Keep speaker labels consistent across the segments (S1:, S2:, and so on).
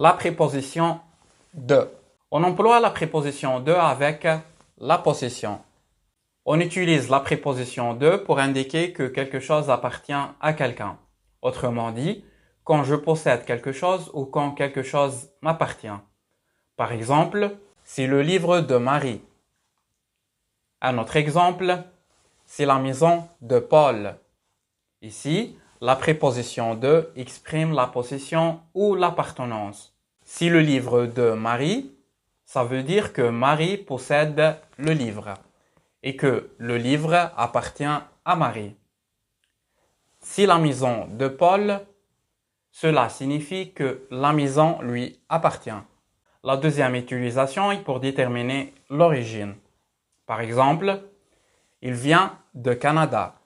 S1: La préposition de. On emploie la préposition de avec la possession. On utilise la préposition de pour indiquer que quelque chose appartient à quelqu'un. Autrement dit, quand je possède quelque chose ou quand quelque chose m'appartient. Par exemple, c'est le livre de Marie. Un autre exemple, c'est la maison de Paul. Ici, la préposition de exprime la possession ou l'appartenance. Si le livre de Marie, ça veut dire que Marie possède le livre et que le livre appartient à Marie. Si la maison de Paul, cela signifie que la maison lui appartient. La deuxième utilisation est pour déterminer l'origine. Par exemple, il vient de Canada.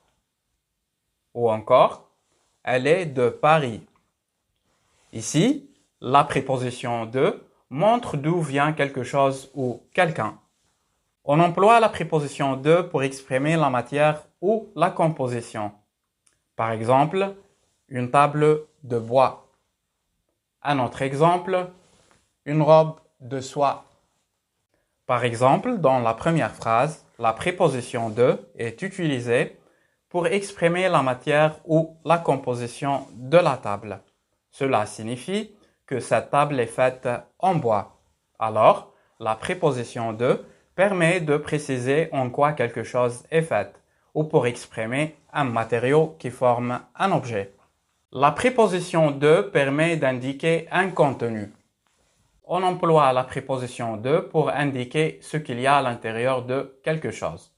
S1: Ou encore, elle est de Paris. Ici, la préposition de montre d'où vient quelque chose ou quelqu'un. On emploie la préposition de pour exprimer la matière ou la composition. Par exemple, une table de bois. Un autre exemple, une robe de soie. Par exemple, dans la première phrase, la préposition de est utilisée pour exprimer la matière ou la composition de la table. Cela signifie que cette table est faite en bois. Alors, la préposition de permet de préciser en quoi quelque chose est fait ou pour exprimer un matériau qui forme un objet. La préposition de permet d'indiquer un contenu. On emploie la préposition de pour indiquer ce qu'il y a à l'intérieur de quelque chose.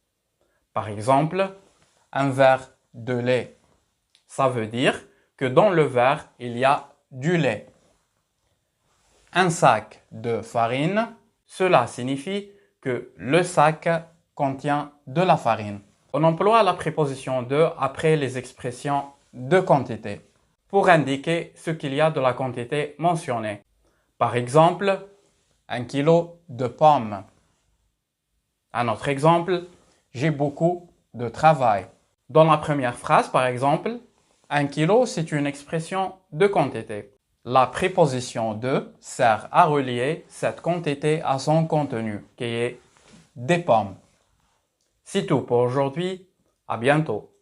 S1: Par exemple, un verre de lait. Ça veut dire que dans le verre, il y a du lait. Un sac de farine, cela signifie que le sac contient de la farine. On emploie la préposition de après les expressions de quantité pour indiquer ce qu'il y a de la quantité mentionnée. Par exemple, 1 kilo de pommes. Un autre exemple, j'ai beaucoup de travail. Dans la première phrase, par exemple, 1 kilo, c'est une expression de quantité. La préposition de sert à relier cette quantité à son contenu, qui est des pommes. C'est tout pour aujourd'hui. À bientôt.